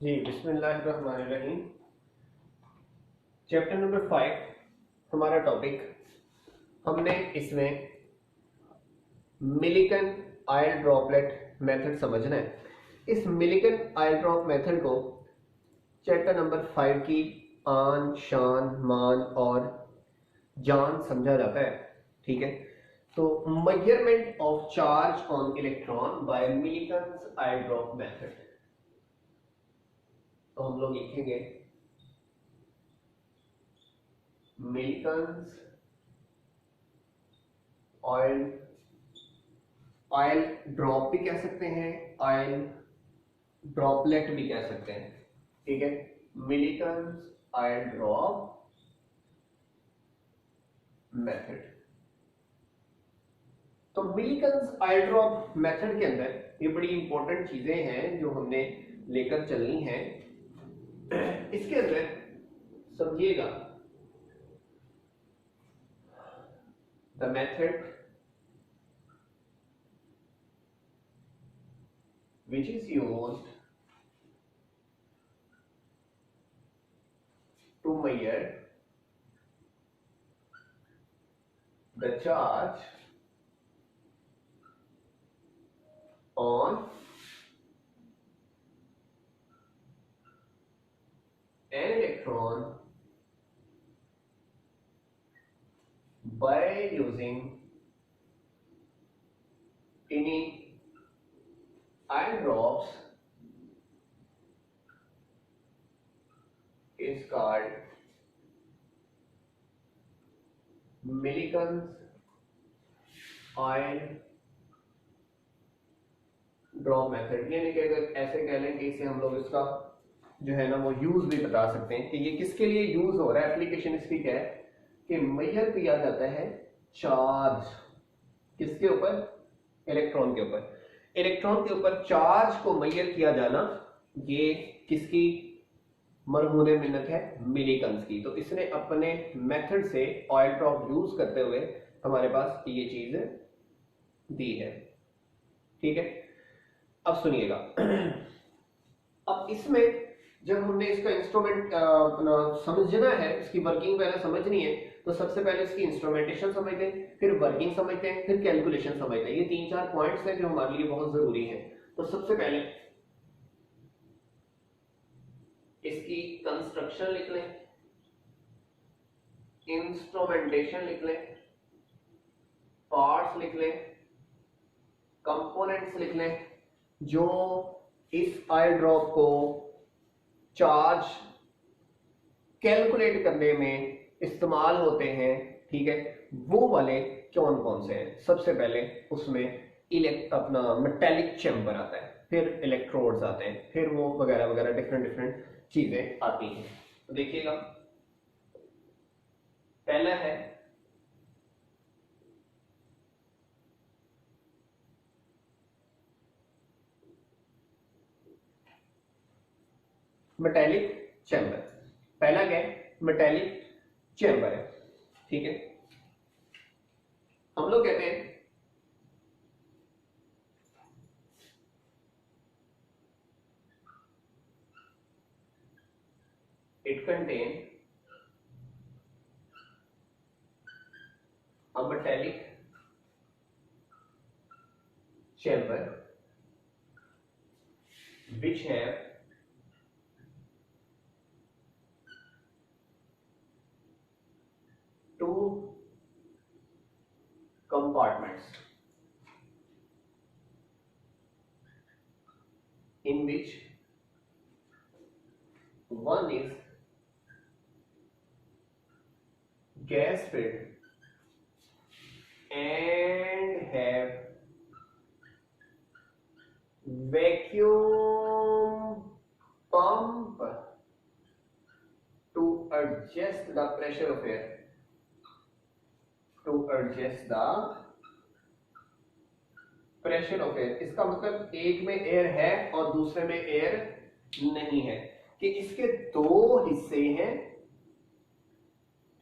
जी बिस्मिल्लाहिर्रहमानिर्रहीम। Chapter number 5 हमारा topic. हमने इसमें मिलिकन आयल ड्रॉपलेट मेथड समझना है। इस मिलिकन आयल ड्रॉप मेथड को चैप्टर नंबर 5 की आन शान मान और जान समझा जाता है। ठीक है, तो measurement of charge on electron by Millikan oil drop method. तो हम लोग लिखेंगे मिलिकन ऑयल ऑयल ड्रॉप भी कह सकते हैं, ऑयल ड्रॉपलेट भी कह सकते हैं। ठीक है, मिलिकन ऑयल ड्रॉप मेथड। तो मिलिकन ऑयल ड्रॉप मेथड के अंदर ये बड़ी इंपॉर्टेंट चीजें हैं जो हमने लेकर चलनी है। इसके अंदर समझिएगा, the method which is used to measure the charge on an electron by using any ion drops is called Millikan's ion drop method. यानी कि अगर ऐसे कह लें कि इसे हम लोग इसका जो है ना वो यूज भी बता सकते हैं कि ये किसके लिए यूज हो रहा है। एप्लीकेशन इसकी क्या है कि मेजर किया जाता है चार्ज किसके ऊपर, इलेक्ट्रॉन के ऊपर। इलेक्ट्रॉन के ऊपर चार्ज को मेजर किया जाना, ये किसकी मरहून मिन्नत है, मिलिकन्स की। तो इसने अपने मेथड से ऑयल ड्रॉप यूज करते हुए हमारे पास ये चीज दी है। ठीक है, अब सुनिएगा। अब इसमें जब हमने इसका इंस्ट्रूमेंट अपना समझना है, इसकी वर्किंग पहले समझनी है, तो सबसे पहले इसकी इंस्ट्रूमेंटेशन समझते हैं, फिर वर्किंग समझते हैं, फिर कैलकुलेशन समझते हैं। ये 3-4 पॉइंट्स हैं जो हमारे लिए बहुत जरूरी हैं। तो सबसे पहले इसकी कंस्ट्रक्शन लिख लें, इंस्ट्रूमेंटेशन लिख लें, पार्ट्स लिख लें, कंपोनेंट्स लिख लें जो इस ऑयल ड्रॉप को चार्ज कैलकुलेट करने में इस्तेमाल होते हैं। ठीक है, वो वाले कौन कौन से हैं। सबसे पहले उसमें अपना मेटेलिक चैम्बर आता है, फिर इलेक्ट्रोड्स आते हैं, फिर वो वगैरह वगैरह डिफरेंट डिफरेंट चीजें आती हैं। तो देखिएगा, पहला है मेटेलिक चैम्बर। पहला क्या है, मेटेलिक चैम्बर है। ठीक है, हम लोग कहते हैं it contain a metallic chamber which have two compartments in which one is gas filled and have vacuum pump to adjust the pressure of air, to adjust the pressure of air। इसका मतलब एक में air है और दूसरे में air नहीं है, कि इसके दो हिस्से हैं।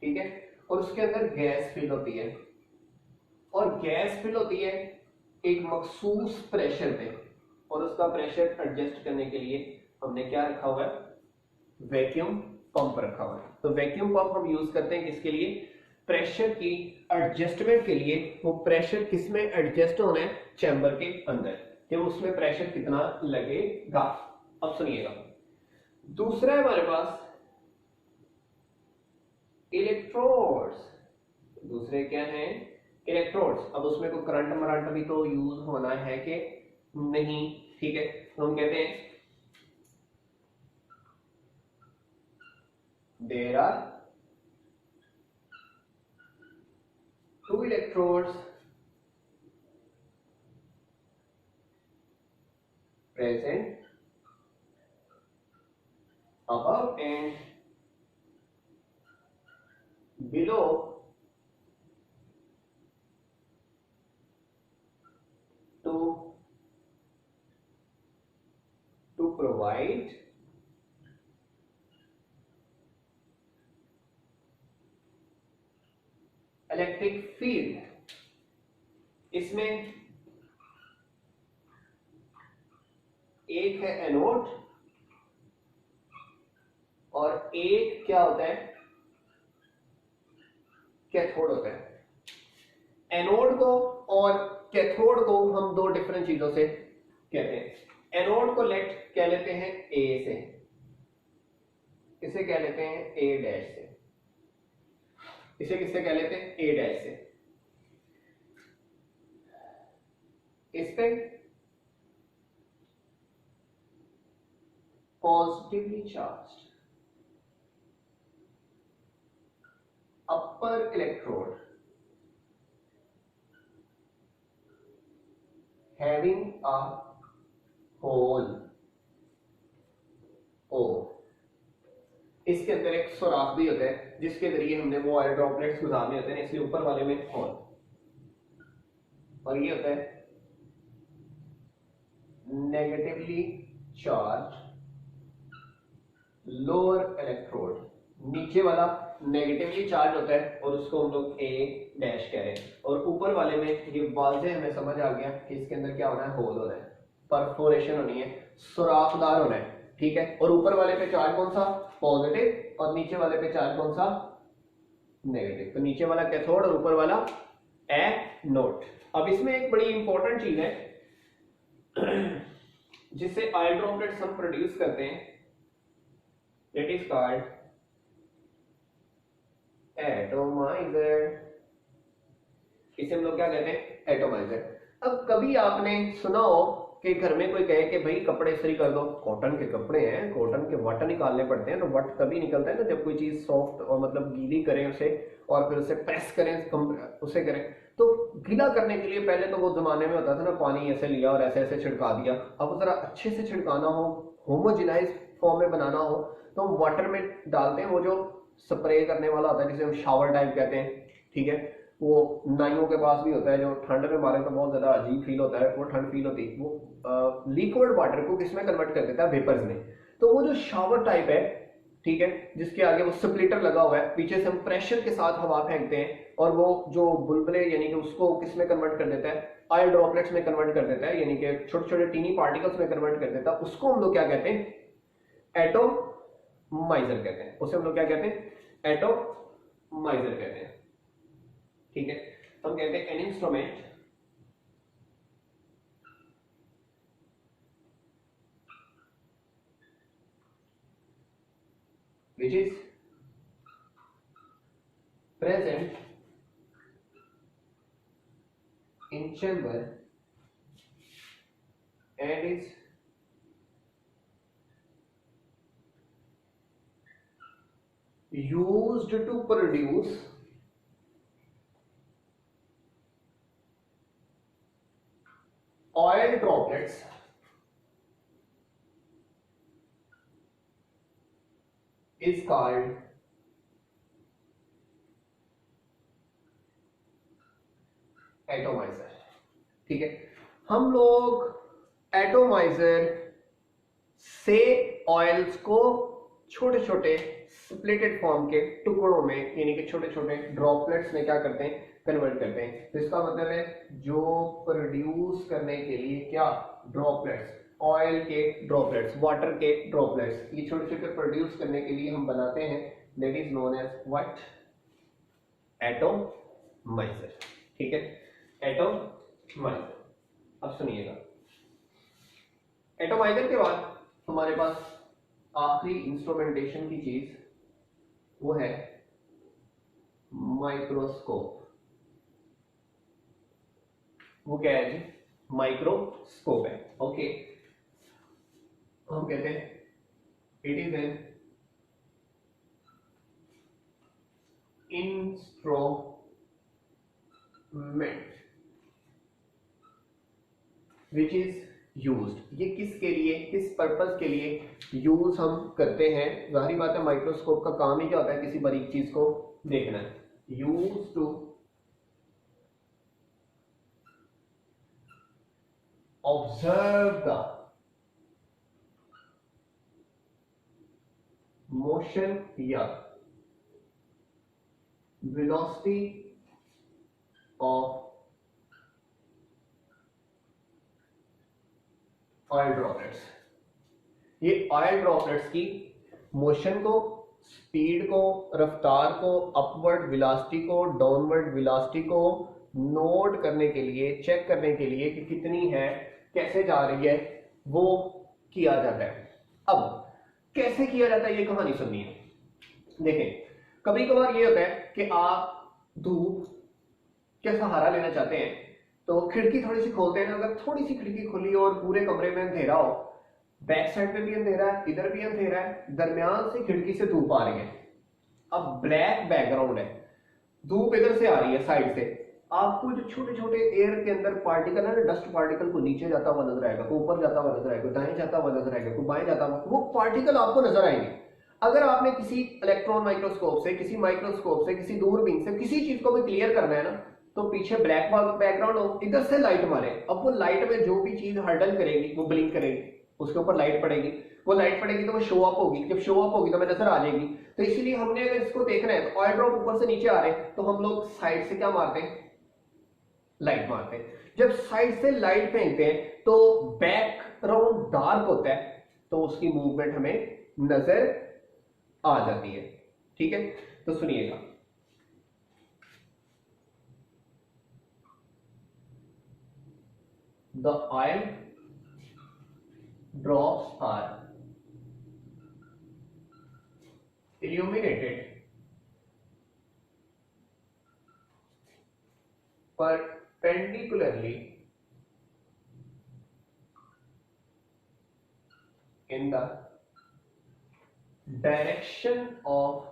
ठीक है, और उसके अंदर गैस फिल होती है, और गैस फिल होती है एक मखसूस प्रेशर पे, और उसका प्रेशर एडजस्ट करने के लिए हमने क्या रखा हुआ है, वैक्यूम पंप रखा हुआ है। तो वैक्यूम पंप हम यूज करते हैं किसके लिए, प्रेशर की एडजस्टमेंट के लिए। वो प्रेशर किस में एडजस्ट होना है, चैम्बर के अंदर, कि उसमें प्रेशर कितना लगेगा। अब सुनिएगा, दूसरा है हमारे पास इलेक्ट्रोड्स। दूसरे क्या हैं, इलेक्ट्रोड्स। अब उसमें कोई करंट मरंट भी तो यूज होना है कि नहीं, ठीक है। तो हम कहते हैं there are two electrodes present above and below to provide electric field. इसमें एक है एनोड और एक क्या होता है, कैथोड होता है। एनोड को और कैथोड को हम दो डिफरेंट चीजों से कहते हैं। एनोड को लेट कह लेते हैं ए से, इसे कह लेते हैं ए डैश से। इसे किससे कह लेते हैं, ए डैश से। इस पे positively charged upper electrode having a hole O. इसके अंदर एक सुराख भी होता है जिसके जरिए हमने वो ऑयल ड्रॉपलेट्स गुजारने होते हैं, इसलिए ऊपर वाले में होल, और ये होता है नेगेटिवली चार्ज लोअर इलेक्ट्रोड। नीचे वाला नेगेटिवली चार्ज होता है और उसको हम लोग ए डैश कह रहे हैं, और ऊपर वाले में ये वाज़ेह हमें समझ आ गया कि इसके अंदर क्या होना है, होल होना है, परफोरेशन होनी है, सुराखदार होना है, ठीक है। और ऊपर वाले पे चार्ज कौन सा, पॉजिटिव, और नीचे वाले पे चार्ज कौन सा, नेगेटिव। तो नीचे वाला कैथोड और ऊपर वाला एनोड। अब इसमें एक बड़ी इंपॉर्टेंट चीज है जिससे ऑयल ड्रॉपलेट्स हम प्रोड्यूस करते हैं, इट इज कॉल्ड एटोमाइजर। इसे हम लोग क्या कहते हैं, एटोमाइजर। अब कभी आपने सुना हो कि घर में कोई कहे कि भाई कपड़े इस्त्री कर दो, कॉटन के कपड़े हैं, कॉटन के वट निकालने पड़ते हैं। तो वट तभी निकलता है ना जब कोई चीज सॉफ्ट और मतलब गीली करें उसे, और फिर उसे प्रेस करें, उसे करें। तो गीला करने के लिए पहले तो वो जमाने में होता था ना, पानी ऐसे लिया और ऐसे ऐसे छिड़का दिया। अब जरा अच्छे से छिड़काना हो, होमोजेनाइज फॉर्म में बनाना हो, तो हम वाटर में डालते हैं वो जो स्प्रे करने वाला होता है, जिसे हम शावर टाइप कहते हैं, ठीक है। वो नाइयों के पास भी होता है, जो ठंड में मारे तो बहुत ज्यादा अजीब फील होता है, वो ठंड फील होती है। वो लिक्विड वाटर को किसमें कन्वर्ट कर देता है, वेपर्स में। तो वो जो शावर टाइप है, ठीक है, जिसके आगे वो स्प्लिटर लगा हुआ है, पीछे से हम प्रेशर के साथ हवा फेंकते हैं और वो जो बुलबुले यानी कि उसको किसमें कन्वर्ट कर देता है, ऑयल ड्रॉपलेट्स में कन्वर्ट कर देता है, यानी कि छोटे छोटे टीनी पार्टिकल्स में कन्वर्ट कर देता है। उसको हम लोग क्या कहते हैं, एटोमाइजर कहते हैं। उसे हम लोग क्या कहते हैं, एटोमाइजर कहते हैं, ठीक है। हम कहते हैं an instrument which is present in chamber and is used to produce oil droplets is called atomiser, ठीक है। हम लोग एटोमाइजर से ऑयल्स को छोटे छोटे स्प्लिटेड फॉर्म के टुकड़ों में, यानी कि छोटे छोटे ड्रॉपलेट्स में क्या करते हैं, कन्वर्ट करते हैं। तो इसका मतलब है जो प्रोड्यूस करने के लिए क्या, ड्रॉपलेट्स, ऑयल के ड्रॉपलेट्स, वाटर के ड्रॉपलेट्स, ये छोटे छोटे प्रोड्यूस करने के लिए हम बनाते हैं, that is known as what, atomiser. ठीक है, एटोमाइजर। अब सुनिएगा, एटोमाइजर के बाद हमारे पास आखिरी इंस्ट्रूमेंटेशन की चीज वो है माइक्रोस्कोप। वो क्या है जी, माइक्रोस्कोप है। ओके, हम कहते हैं it is an instrument which is used. ये किसके लिए, किस पर्पस के लिए यूज हम करते हैं? जाहिर बात है, माइक्रोस्कोप का काम ही क्या होता है, किसी बारीक चीज को देखना है। Use to observe the motion या वेलोसिटी ऑफ ऑयल ड्रॉपलेट्स। ये ऑयल ड्रॉपलेट्स की मोशन को, स्पीड को, रफ्तार को, अपवर्ड वेलोसिटी को, डाउनवर्ड वेलोसिटी को नोट करने के लिए, चेक करने के लिए कि कितनी है, कैसे जा रही है, वो किया जाता है। अब कैसे किया जाता है ये कहानी सुनिए। देखें, कभी कभार ये होता है कि आप धूप का सहारा लेना चाहते हैं, तो खिड़की थोड़ी सी खोलते हैं ना, अगर थोड़ी सी खिड़की खुली और पूरे कमरे में अंधेरा हो, बैक साइड पे भी अंधेरा है, इधर भी अंधेरा है, दरमियान से खिड़की से धूप आ रही है, अब ब्लैक बैकग्राउंड है, धूप इधर से आ रही है साइड से, आपको जो छोटे छोटे एयर के अंदर पार्टिकल है ना, डस्ट पार्टिकल को नीचे जाता हुआ नजर आएगा, को ऊपर जाता हुआ नजर आएगा, दाएं जाता हुआ नजर आएगा, को बाएं जाता हुआ, वो पार्टिकल आपको नजर आएंगे। अगर आपने किसी इलेक्ट्रॉन माइक्रोस्कोप से, किसी माइक्रोस्कोप से, किसी दूरबीन से किसी चीज को भी क्लियर करना है ना, तो पीछे ब्लैक बैकग्राउंड हो, इधर से लाइट मारे, अब वो लाइट में जो भी चीज हर्डल करेगी वो ब्लिंक करेगी, उसके ऊपर लाइट पड़ेगी, वो लाइट पड़ेगी तो वो शो अप होगी, जब शो अप होगी तो हमें नजर आ जाएगी। तो इसीलिए हमने अगर इसको देखना है तो ऑयल ड्रॉप ऊपर से नीचे आ रहे हैं तो हम लोग साइड से क्या मारते हैं, लाइट मारते हैं। जब साइड से लाइट फेंकते हैं तो बैकग्राउंड डार्क होता है, तो उसकी मूवमेंट हमें नजर आ जाती है। ठीक है, तो सुनिएगा, the oil drops are illuminated perpendicularly in the direction of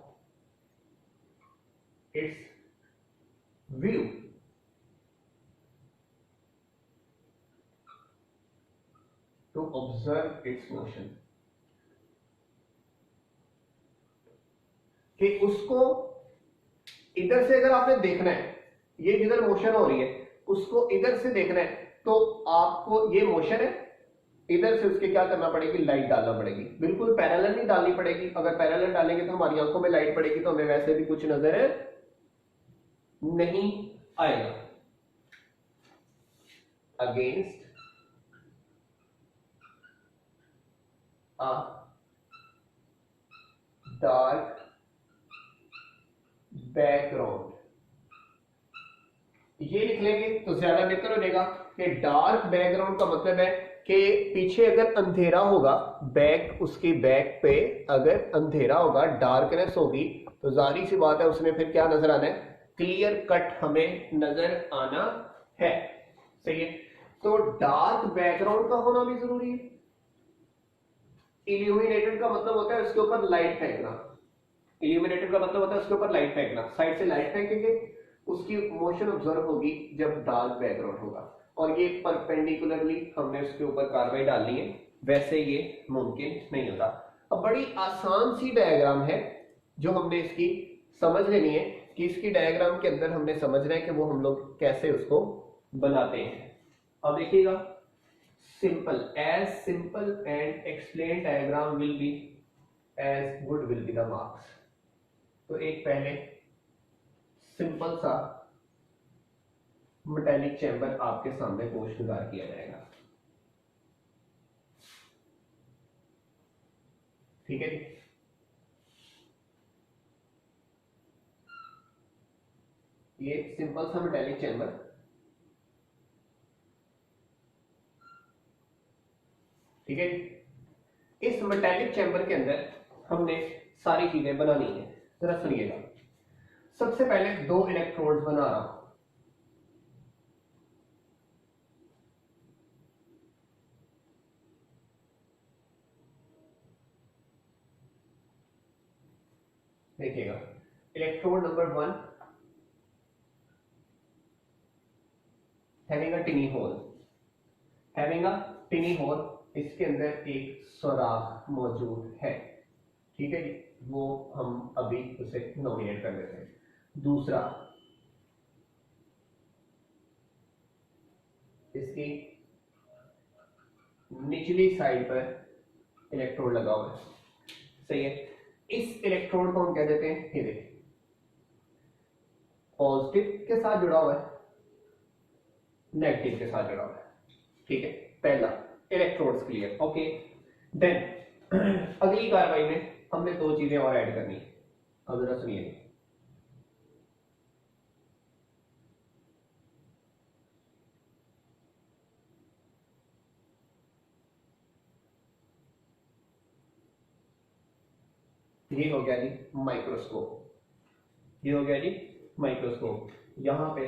its view to observe its motion। कि उसको इधर से अगर आपने देखना है, ये जिधर मोशन हो रही है उसको इधर से देखना है, तो आपको ये मोशन है, इधर से उसके क्या करना पड़ेगी, लाइट डालना पड़ेगी। बिल्कुल पैरेलल नहीं डालनी पड़ेगी, अगर पैरेलल डालेंगे तो हमारी आंखों में लाइट पड़ेगी तो हमें वैसे भी कुछ नजर नहीं आएगा। अगेंस्ट डार्क बैकग्राउंड, ये लिख लेंगे तो ज्यादा बेहतर हो जाएगा कि डार्क बैकग्राउंड का मतलब है कि पीछे अगर अंधेरा होगा, बैक, उसकी बैक पे अगर अंधेरा होगा, डार्कनेस होगी, तो जाहिर सी बात है उसमें फिर क्या नजर आना है, क्लियर कट हमें नजर आना है। सही है, तो डार्क बैकग्राउंड का होना भी जरूरी है। इल्यूमिनेटेड का मतलब होता है उसके ऊपर लाइट फेंकना, इल्यूमिनेटेड का मतलब होता है उसके ऊपर लाइट फेंकना, साइड से लाइट फेंकेंगे, उसकी मोशन ऑब्जर्व होगी जब डार्क बैकग्राउंड होगा, और ये परपेंडिकुलरली हमने उसके ऊपर कार्रवाई डालनी है, वैसे ये मुमकिन नहीं होता। अब बड़ी आसान सी डायग्राम है जो हमने इसकी समझ लेनी है, कि इसकी डायग्राम के अंदर हमने समझना है कि वो हम लोग कैसे उसको बनाते हैं। अब देखिएगा, simple and explained diagram will be as good will be the marks। तो एक पहले सिंपल सा मेटेलिक चैम्बर आपके सामने पोस्ट किया जाएगा। ठीक है जी। ये सिंपल सा मेटालिक चैम्बर, ठीक है जी। इस मेटालिक चैम्बर के अंदर हमने सारी चीजें बनानी है, जरा सुनिएगा। सबसे पहले 2 इलेक्ट्रोड्स बना रहा हूं, देखिएगा। Electrode number 1 having a tiny hole, having a tiny hole, इसके अंदर एक सुराख मौजूद है, ठीक है जी। वो हम अभी उसे नॉमिनेट कर देते हैं। दूसरा, इसकी निचली साइड पर इलेक्ट्रोड लगा हुआ है, सही है। इस इलेक्ट्रोड को हम कह देते हैं, ये देखिए, पॉजिटिव के साथ जुड़ा हुआ है, नेगेटिव के साथ जुड़ा हुआ है, ठीक है। पहला इलेक्ट्रोड्स क्लियर, ओके। देन अगली कार्रवाई में हमने 2 चीजें और ऐड करनी है, अब जरा सुनिए। ये हो गया जी माइक्रोस्कोप, ये हो गया जी माइक्रोस्कोप। यहां पे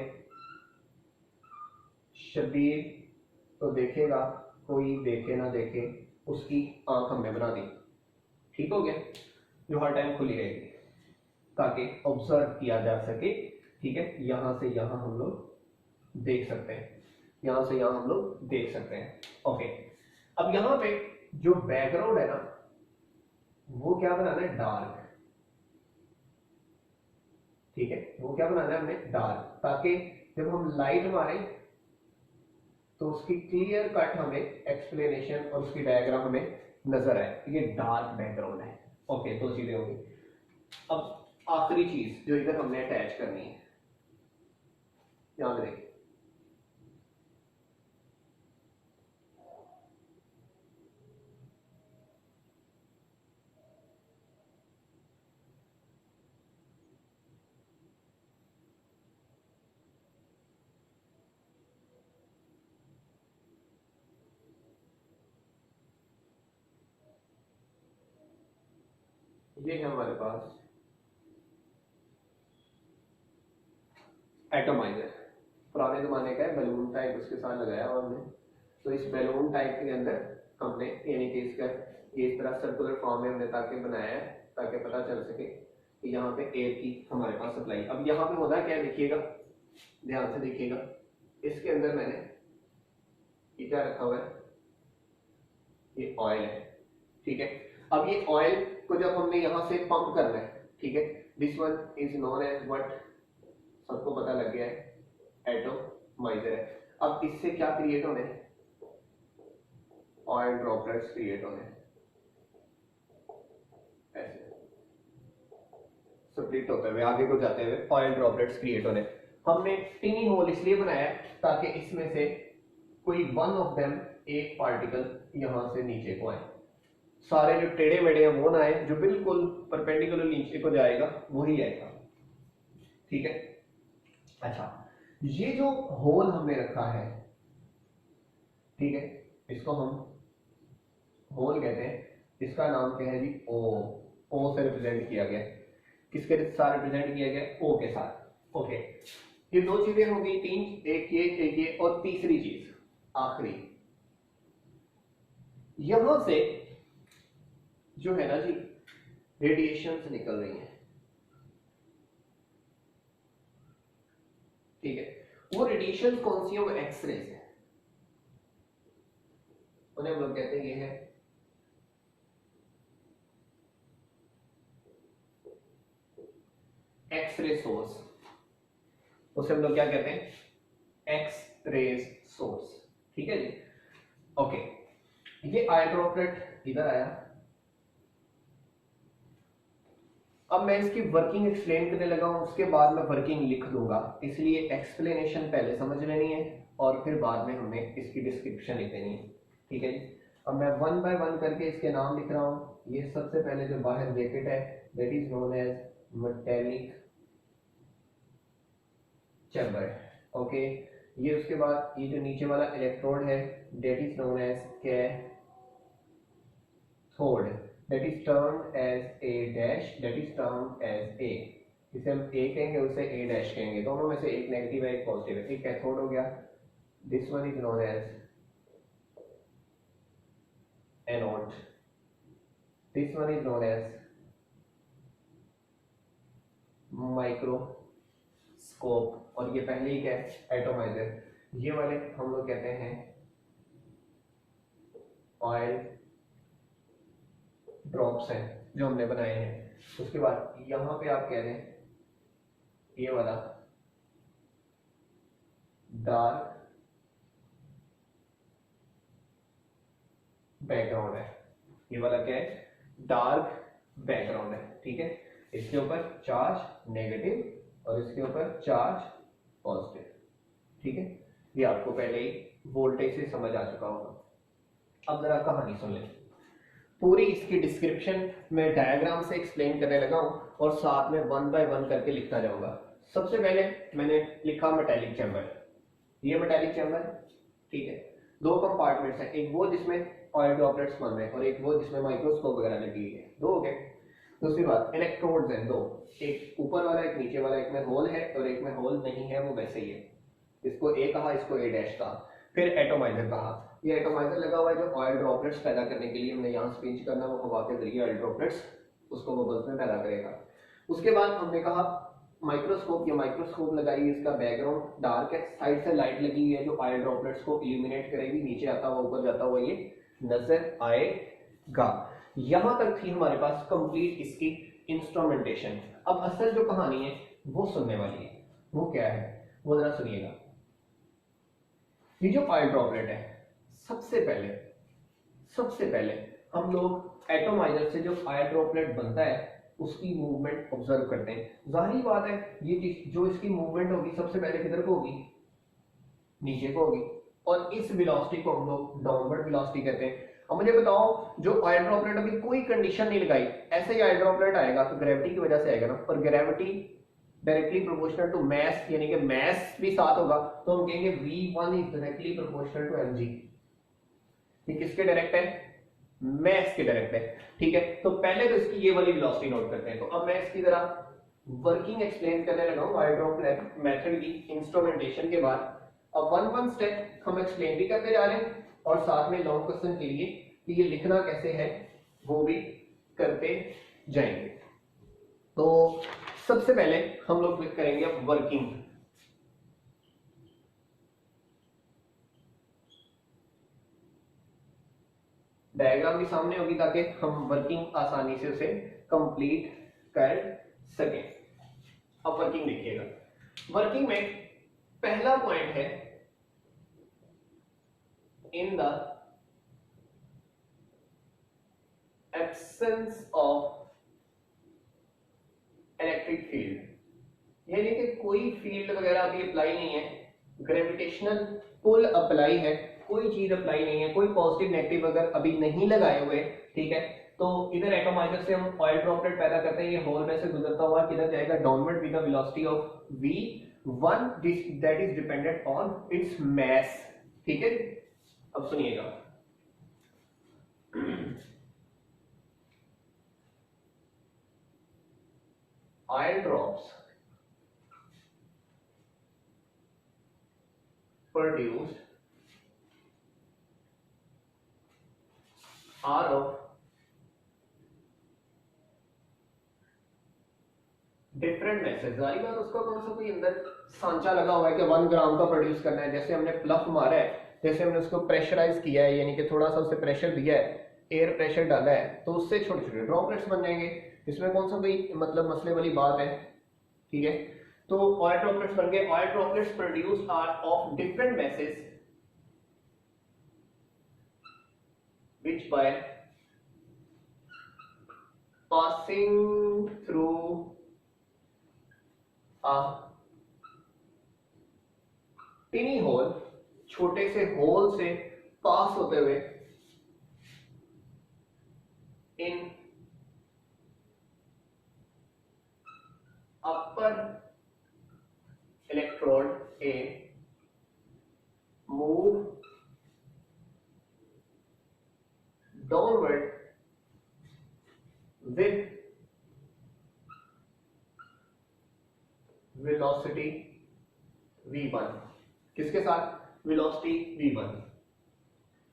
शबीर तो देखेगा, कोई देखे ना देखे, उसकी आंख हमने बना दी, ठीक हो गया, जो हर टाइम खुली रहेगी ताकि ऑब्जर्व किया जा सके, ठीक है। यहां से यहां हम लोग देख सकते हैं, यहां से यहां हम लोग देख सकते हैं, ओके। अब यहां पे जो बैकग्राउंड है ना, वो क्या बनाना है, डार्क, ठीक है। वो क्या बनाना है हमने, डार्क, ताकि जब हम लाइट मारें तो उसकी क्लियर कट हमें एक्सप्लेनेशन और उसकी डायग्राम हमें नजर आए। ये डार्क बैकग्राउंड है, ओके। 2 चीजें होंगी। अब आखिरी चीज जो इधर हमने अटैच करनी है, याद रखिए, ये है हमारे पास एटोमाइजर, पुराने जमाने का है, बैलून टाइप उसके साथ लगाया हुआ हमने। तो इस बैलून टाइप के अंदर हमने यानी कि इसका ये इस तरह सर्कुलर फॉर्म में हमने ताकि बनाया है, ताकि पता चल सके कि यहाँ पे एयर की हमारे पास सप्लाई। अब यहाँ पे होता है क्या, देखिएगा, ध्यान से देखिएगा। इसके अंदर मैंने ये क्या रखा हुआ है, ये ऑयल है, ठीक है। अब ये ऑयल को जब हमने यहाँ से पंप करना है, ठीक है, this one is known as what, सबको पता लग गया है, एटोमाइजर है। अब इससे क्या क्रिएट होने, ऑयल ड्रॉपलेट्स क्रिएट होने, ऐसे स्प्लिट होते हुए आगे को जाते हुए ऑयल ड्रॉपलेट्स क्रिएट होने। हमने टिनी होल इसलिए बनाया ताकि इसमें से कोई वन ऑफ देम, एक पार्टिकल यहां से नीचे को आए, सारे जो टेढ़े मेढ़े हैं वो ना आए, जो बिल्कुल परपेंडिकुलर नीचे को जाएगा वही आएगा, ठीक है। अच्छा, ये जो होल हमने रखा है, ठीक है, इसको हम होल कहते हैं। इसका नाम क्या है जी, ओ, ओ से रिप्रेजेंट किया गया, किसके साथ रिप्रेजेंट किया गया, ओ के साथ, ओके। ये 2 चीजें हो गई, 3, एक ये, और तीसरी चीज आखिरी, यहां से जो है ना जी रेडिएशंस निकल रही हैं, ठीक है। वो रेडिएशन कौन सी है, वो एक्सरेज है, उन्हें हम लोग कहते हैं ये है एक्सरे सोर्स, उसे हम लोग क्या कहते हैं, एक्स रेज सोर्स, ठीक है जी, ओके। ये आई ड्रॉपलेट इधर आया। अब मैं इसकी वर्किंग एक्सप्लेन करने लगा हूं, उसके बाद मैं वर्किंग लिख दूंगा, इसलिए एक्सप्लेनेशन पहले समझ लेनी है और फिर बाद में हमने इसकी डिस्क्रिप्शन लिख देनी है, ठीक है जी। अब मैं वन बाय वन करके इसके नाम लिख रहा हूं। ये सबसे पहले जो बाहर ब्रैकेट है that is known as metallic chamber, okay. ये उसके बाद ये जो नीचे वाला इलेक्ट्रोड है that is known as cathode, that is termed as A dash, that is termed as A. इसे हम ए कहेंगे, उसे ए डैश कहेंगे, दोनों में से एक नेगेटिव है एक पॉजिटिव है। एक कैथोड हो गया, this one is known as anode, this one is known as microscope, और ये पहले ही क्या है एटोमाइजर। ये वाले हम लोग कहते हैं ऑयल ड्रॉप्स हैं जो हमने बनाए हैं। उसके बाद यहां पे आप कह रहे हैं ये वाला डार्क बैकग्राउंड है, ये वाला क्या है डार्क बैकग्राउंड है, ठीक है। इसके ऊपर चार्ज नेगेटिव और इसके ऊपर चार्ज पॉजिटिव, ठीक है। ये आपको पहले ही वोल्टेज से समझ आ चुका होगा। अब जरा कहानी सुन लें। पूरी इसकी डिस्क्रिप्शन में डायग्राम से एक्सप्लेन करने लगा हूं और साथ में वन बाय वन करके लिखता जाऊंगा। सबसे पहले मैंने लिखा मेटालिक चैम्बर, ये मेटालिक चैम्बर है, ठीक है। दो कंपार्टमेंट्स हैं, एक वो जिसमें ऑयल ड्रॉपलेट्स बन रहे हैं और एक वो जिसमें माइक्रोस्कोप वगैरह लगी है, दो हो गए। दूसरी बात इलेक्ट्रोड्स हैं दो, एक ऊपर वाला एक नीचे वाला, एक में होल है और एक में होल नहीं है, वो वैसे ही है। इसको ए कहा, इसको ए डैश कहा। फिर एटोमाइजर कहा, ये एटोमाइजर लगा हुआ है जो ऑयल ड्रॉपलेट्स पैदा करने के लिए हमने यहाँ स्पीच करना, वो हवा के जरिए ऑयल ड्रॉपलेट्स उसको बबल्स में पैदा करेगा। उसके बाद हमने कहा माइक्रोस्कोप, ये माइक्रोस्कोप लगाई, इसका बैकग्राउंड डार्क है, साइड से लाइट लगी हुई है जो ऑयल ड्रॉपलेट्स को इल्यूमिनेट करेगी, नीचे आता हुआ ऊपर जाता हुआ ये नजर आएगा। यहां तक थी हमारे पास कंप्लीट इसकी इंस्ट्रूमेंटेशन। अब असल जो कहानी है वो सुनने वाली है, वो क्या है वो जरा सुनिएगा। ये जो ऑयल ड्रॉपलेट है सबसे पहले हम लोग एटोमाइजर से जो ऑयल ड्रॉपलेट बनता है उसकी मूवमेंट ऑब्जर्व करते हैं। जाहिर बात है ये जो इसकी मूवमेंट होगी सबसे पहले किधर को होगी, नीचे को होगी, और इस वेलोसिटी को हम लोग डाउनवर्ड वेलोसिटी कहते हैं। अब मुझे बताओ जो ऑयल ड्रॉपलेट अभी कोई कंडीशन नहीं लगाई ऐसे ही ऑयल ड्रॉपलेट आएगा तो ग्रेविटी की वजह से आएगा ना, और gravity directly proportional to mass, यानी कि मैस भी साथ होगा, तो हम कहेंगे v1 is directly proportional to mg। ये किसके डायरेक्ट है, मैस के डायरेक्ट है, ठीक है। तो पहले तो इसकी ये वाली वेलोसिटी नोट करते हैं। तो अब मैं इसकी जरा वर्किंग एक्सप्लेन करने लगा हूं ऑयल ड्रॉपलेट मेथड की इंस्ट्रूमेंटेशन के बाद। अब वन स्टेप हम एक्सप्लेन भी करते जा रहे हैं और साथ में लॉन्ग क्वेश्चन के लिए कि ये लिखना कैसे है वो भी करते जाएंगे। तो सबसे पहले हम लोग क्लिक करेंगे अब वर्किंग। डायग्राम भी सामने होगी ताकि हम वर्किंग आसानी से उसे कंप्लीट कर सकें। अब वर्किंग देखिएगा। वर्किंग में पहला पॉइंट है in the absence of electric field, यानी कि कोई फील्ड वगैरह अभी अप्लाई नहीं है, ग्रेविटेशनल पुल अप्लाई है, कोई चीज अप्लाई नहीं है, कोई पॉजिटिव नेगेटिव अगर अभी नहीं लगाए हुए, ठीक है। तो इधर एटोमाइजर से हम ऑयल ड्रॉपलेट पैदा करते हैं, ये होल में से गुजरता हुआ किधर जाएगा, downward with the velocity of v1 that is dependent on its mass, ठीक है। अब सुनिएगा, oil drops produced are of different message. जारी बात उसका कौन सा कोई अंदर सांचा लगा हुआ है कि 1 ग्राम का प्रोड्यूस करना है। जैसे हमने प्लफ मारा है, जैसे हमने उसको प्रेशराइज किया है, यानी कि थोड़ा सा उसे प्रेशर दिया है, एयर प्रेशर डाला है, तो उससे छोटे छोटे ड्रॉपलेट्स बन जाएंगे। इसमें कौन सा कोई मतलब मसले वाली बात है, ठीक है। तो ऑयल ड्रॉपलेट्स बन गए। Oil droplets produce are of different masses which by passing through a tiny hole, छोटे से होल से पास होते हुए in upper electrode A move downward with velocity v1। किसके साथ? velocity v1।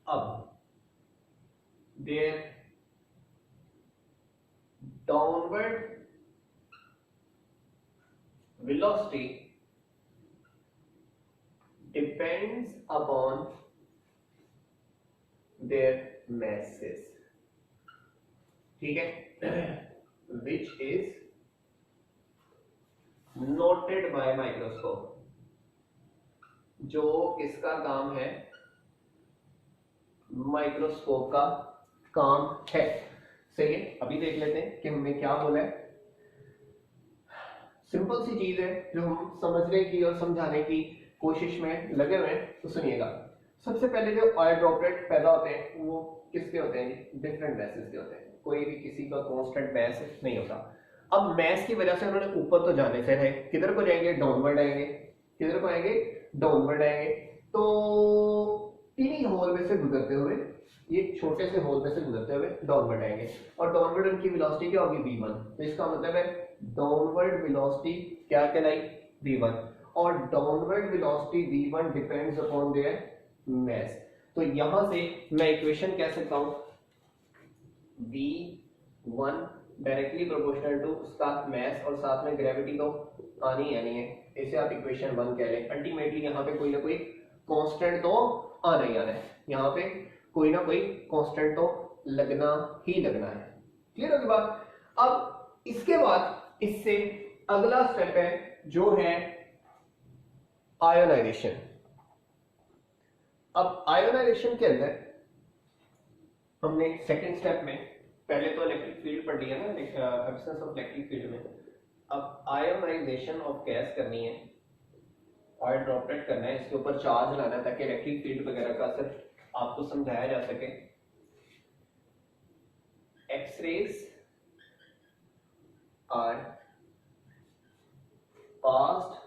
अब their downward velocity depends upon their masses, ठीक है, which is noted by microscope। जो किसका काम है? माइक्रोस्कोप का काम है। सही है, अभी देख लेते हैं कि हमने क्या बोला है। सिंपल सी चीज है जो हम समझने की और समझाने की कोशिश में लगे हुए हैं, तो सुनिएगा। सबसे पहले जो ऑयल ड्रॉपलेट पैदा होते हैं वो किसके होते हैं? डिफरेंट मैसेस के होते हैं, कोई भी किसी का कांस्टेंट मैस नहीं होता। अब मैस की वजह से उन्होंने ऊपर तो जाने से रहे, किधर को जाएंगे? डाउनवर्ड आएंगे। किधर को आएंगे? डाउनवर्ड आएंगे। तो इन्हीं होल में से गुजरते हुए, ये छोटे से होल में से गुजरते हुए डाउनवर्ड आएंगे, और डाउनवर्ड उनकी वेलोसिटी क्या होगी? v1। तो इसका मतलब है डाउनवर्ड वेलोसिटी क्या कहलाई? v1। और downward velocity v1 depends upon their mass. तो यहां से मैं इक्वेशन कह सकता हूं v1 डायरेक्टली प्रोपोर्शनल टू उसका मास, और साथ में ग्रेविटी तो आनी ही आनी है, इसे आप इक्वेशन 1 कह लें। अल्टीमेटली यहाँ पे कोई ना कोई कांस्टेंट तो आना ही आना है, यहाँ पे कोई ना कोई कांस्टेंट तो लगना ही लगना है। क्लियर होगी बात? अब इसके बाद इससे अगला स्टेप है जो है आयोनाइजेशन। अब आयोनाइजेशन के अंदर हमने सेकंड स्टेप में पहले तो इलेक्ट्रिक फील्ड पढ़ लिया ना, एब्सेंस ऑफ इलेक्ट्रिक फील्ड में। अब आयोनाइजेशन ऑफ गैस करनी है, ऑयल ड्रॉपलेट करना है, इसके ऊपर चार्ज लाना है ताकि इलेक्ट्रिक फील्ड वगैरह का असर आपको समझाया जा सके। X-rays are passed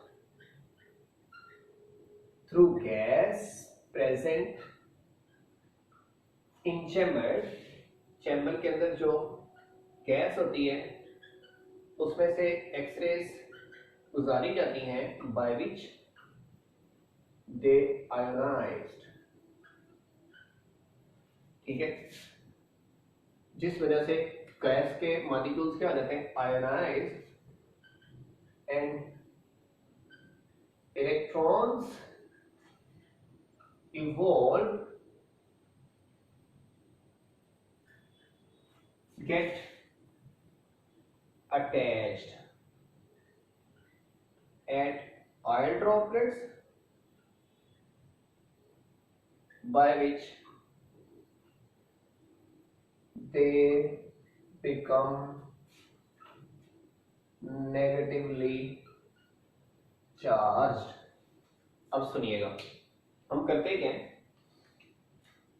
through gas present in chamber. Chamber के अंदर जो गैस होती है उसमें से एक्स-रेज गुजारी जाती हैं, बाय विच दे आयोनाइज्ड। ठीक है, जिस वजह से गैस के मॉलिक्यूल्स क्या हो जाते हैं? Ionised, and electrons evolve get attached at oil droplets, by which they become negatively charged। अब सुनिएगा, हम करते क्या हैं,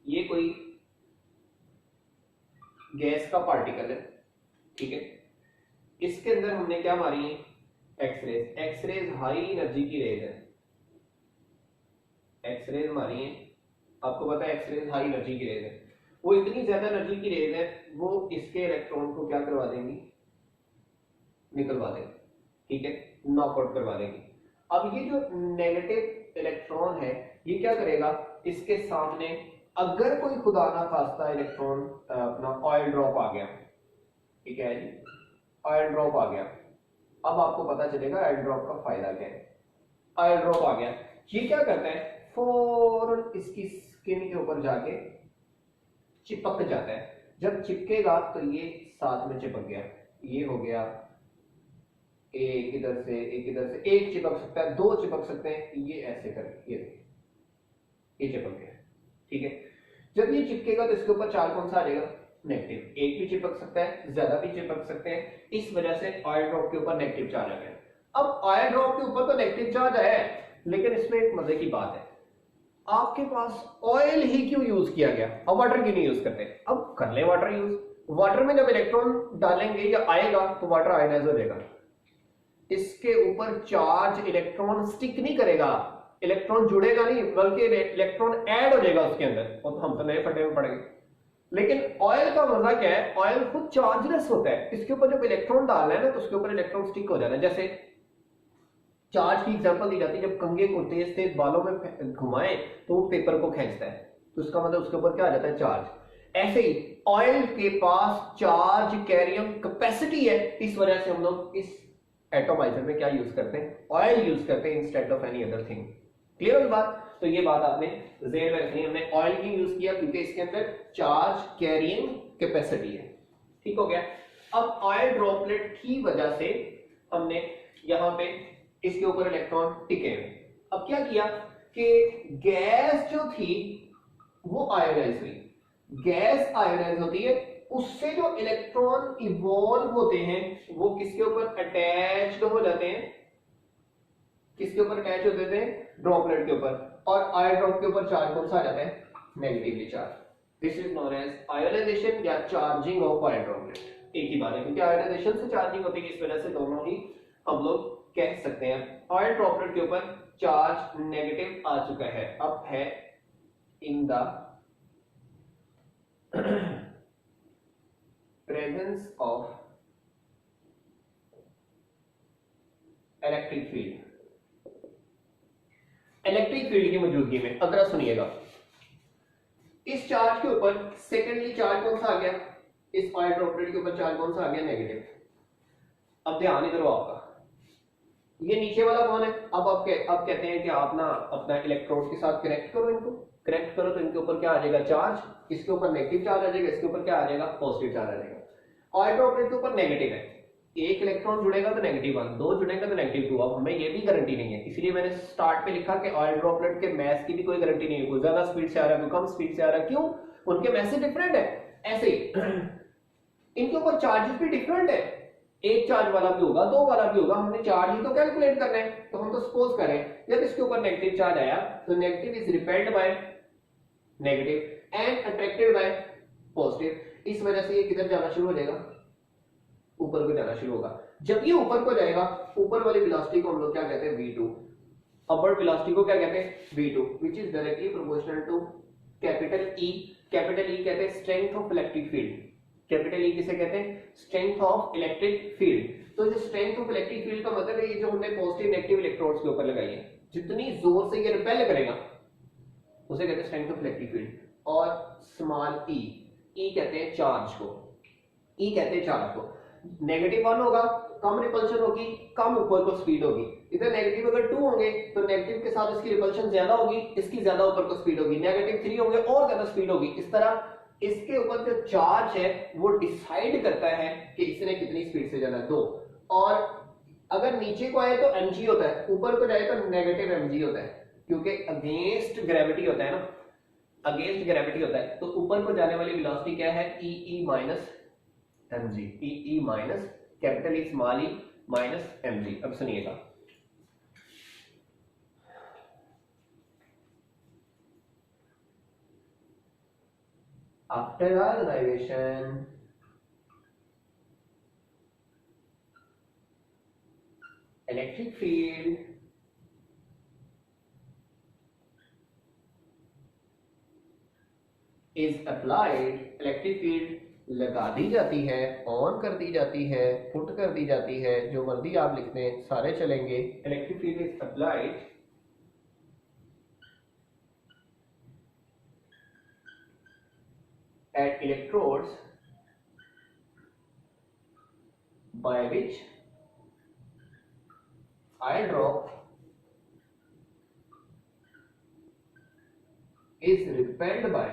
ये कोई गैस का पार्टिकल है, ठीक है, इसके अंदर हमने क्या मारी है? एक्स-रेज। एक्स-रेज हाई एनर्जी की रेज है, एक्स-रेज मारी है, आपको पता है एक्स-रेज हाई एनर्जी की रेज है। वो इतनी ज्यादा एनर्जी की रेज है, वो इसके इलेक्ट्रॉन को क्या करवा देंगी? निकलवा देंगे, ठीक है, नॉकआउट करवा देंगे। अब ये जो नेगेटिव इलेक्ट्रॉन है ये क्या करेगा? इसके सामने अगर कोई खुदा ना खास्ता इलेक्ट्रॉन अपना ऑयल ड्रॉप आ गया, ठीक है जी, ऑयल ड्रॉप आ गया, अब आपको पता चलेगा ऑयल ड्रॉप का फायदा क्या है। ऑयल ड्रॉप आ गया, ये क्या करता है? फौरन इसकी स्किन के ऊपर जाके चिपक जाता है। जब चिपकेगा तो ये साथ में चिपक गया, ये हो गया एक इधर से एक इधर से, एक चिपक सकता है, दो चिपक सकते हैं, ये ऐसे करके ये चिपक गया, ठीक है। जब ये चिपकेगा तो इसके ऊपर चार्ज कौन सा आ जाएगा? नेगेटिव। एक भी चिपक सकता है, ज्यादा भी चिपक सकते हैं, इस वजह से ऑयल ड्रॉप के ऊपर नेगेटिव चार्ज आ गया। अब ऑयल ड्रॉप के ऊपर तो नेगेटिव चार्ज है, लेकिन इसमें एक मजे की बात है, आपके पास ऑयल ही क्यों यूज किया गया? अब वाटर क्यों नहीं यूज करते? अब कर ले वाटर यूज, वाटर में जब इलेक्ट्रॉन डालेंगे या आएगा तो वाटर आयनाइज हो जाएगा, इसके ऊपर चार्ज इलेक्ट्रॉन स्टिक नहीं करेगा, इलेक्ट्रॉन जुड़ेगा नहीं, बल्कि इलेक्ट्रॉन ऐड हो जाएगा उसके अंदर, और हम तो नए फटे में पड़ेंगे। लेकिन ऑयल का मजा क्या है, ऑयल खुद चार्जलेस होता है, इसके ऊपर जब इलेक्ट्रॉन डालना है ना तो उसके ऊपर इलेक्ट्रॉन स्टिक हो जाना है। जैसे चार्ज की एग्जांपल दी जाती है, जब कंघे को तेज तेज बालों में घुमाएं तो वो पेपर को खींचता है, तो उसका मतलब उसके ऊपर क्या आ जाता है, चार्ज। ऐसे ही ऑयल के पास चार्ज कैरियंग कैपेसिटी है, इस वजह से हम लोग इस एटोमाइजर में क्या यूज करते हैं, ऑयल यूज करते हैं instead of any other thing. Clear है बात? तो ये बात आपने जेड में रखनी है, हमने ऑयल की यूज किया क्योंकि इसके अंदर चार्ज कैरियंग कैपेसिटी है। ठीक हो गया। अब ऑयल ड्रॉपलेट की वजह से हमने यहां पे इसके ऊपर इलेक्ट्रॉन टिके हुए, अब क्या किया कि गैस जो थी वो आयोनाइज हुई, गैस आयोनाइज होती है, उससे जो इलेक्ट्रॉन इवॉल्व होते हैं वो किसके ऊपर अटैच्ड हो जाते हैं, किसके ऊपर अटैच हो जाते हैं, ड्रॉपलेट के ऊपर, और आयर ड्रॉप के ऊपर चार्ज कौन सा आ जाता है, negatively charge. This is known as ionisation या चार्जिंग ऑफ आयर ड्रॉपलेट। एक ही बात है, क्योंकि आयोनाइजेशन से चार्जिंग होती है, इस वजह से दोनों ही हम लोग कह सकते हैं। आयर ड्रॉपलेट के ऊपर चार्ज नेगेटिव आ चुका है, अब है in the presence of electric field, electric field की मौजूदगी में अगर सुनिएगा, इस चार्ज के ऊपर सेकेंडली चार्ज कौन सा आ गया, इस ऑयल ड्रॉपलेट के ऊपर चार्ज कौन सा आ गया, नेगेटिव। अब ध्यान करो आपका, ये नीचे वाला कौन है, अब कहते हैं कि आप ना अपना इलेक्ट्रोड के साथ कनेक्ट करो, इनको कनेक्ट करो तो इनके ऊपर क्या आ जाएगा, चार्ज, इसके ऊपर नेगेटिव चार्ज आ जाएगा, इसके ऊपर क्या आ जाएगा, पॉजिटिव चार्ज आ जाएगा। ऑयल ड्रॉपलेट के ऊपर नेगेटिव है, एक इलेक्ट्रॉन जुड़ेगा तो नेगेटिव 1, दो जुड़ेगा तो नेगेटिव 2। अब हमें ये भी गारंटी नहीं है, इसलिए मैंने स्टार्ट पे लिखा कि ऑयल ड्रॉपलेट के मैस की भी कोई गारंटी नहीं है, कोई ज्यादा स्पीड से आ रहा है, कोई कम स्पीड से आ रहा है, क्यों, उनके मैसेज डिफरेंट है। ऐसे ही इनके ऊपर चार्जेस भी डिफरेंट है, एक चार्ज वाला भी होगा, दो वाला भी होगा, हमने चार्ज ही तो कैलकुलेट करना है, तो हम तो सपोज करें जब इसके ऊपर नेगेटिव चार्ज आया तो negative is repelled by negative and attracted by positive, इस वजह से ये किधर जाना शुरू हो जाएगा, ऊपर को जाना शुरू होगा। जब ये ऊपर को जाएगा, ऊपर वाली वेलोसिटी को हम लोग क्या कहते हैं, v2, अपवर्ड वेलोसिटी को क्या कहते हैं, v2, which is directly proportional to capital E। Capital E कहते हैं strength of electric field, capital E किसे कहते हैं, स्ट्रेंथ ऑफ इलेक्ट्रिक फील्ड। तो ये स्ट्रेंथ ऑफ इलेक्ट्रिक फील्ड का मतलब है ये जो हमने पॉजिटिव नेगेटिव इलेक्ट्रोड्स के ऊपर लगाई है, जितनी जोर से ये रिपेल करेगा उसे कहते हैं स्ट्रेंथ ऑफ इलेक्ट्रिक फील्ड। और स्मॉल e कहते हैं चार्ज को, e कहते हैं चार्ज को। नेगेटिव 1 होगा, कम रिपल्शन होगी, कम ऊपर को स्पीड होगी। इधर नेगेटिव अगर 2 होंगे तो नेगेटिव के साथ इसकी रिपल्शन ज्यादा होगी, इसकी ज्यादा ऊपर को स्पीड होगी। नेगेटिव 3 होंगे और ज्यादा स्पीड होगी। इस तरह इसके ऊपर जो चार्ज है वो डिसाइड करता है कि इसने कितनी स्पीड से जाना है, 2। और अगर नीचे को आए तो mg होता है, ऊपर को जाए तो नेगेटिव mg होता है, क्योंकि अगेंस्ट ग्रेविटी होता है ना, अगेंस्ट ग्रेविटी होता है। तो ऊपर को जाने वाली वेलोसिटी क्या है, e minus mg, e minus capital E small e minus mg। अब सुनिएगा, after ionisation electric field is applied, electric field लगा दी जाती है, ऑन कर दी जाती है, पुट कर दी जाती है, जो मर्जी आप लिखते हैं सारे चलेंगे। Electric field is applied at electrodes by which ion drop is repelled by